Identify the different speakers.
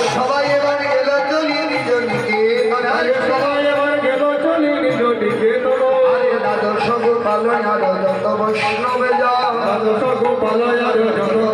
Speaker 1: সবাই এবার গেল চলি নিজ দিকে সবাই এবার গেল চলি নিজ দিকে দ্বাদশ গোপাল আরো যত বৈষ্ণবে যাও দ্বাদশ গোপাল আরো যত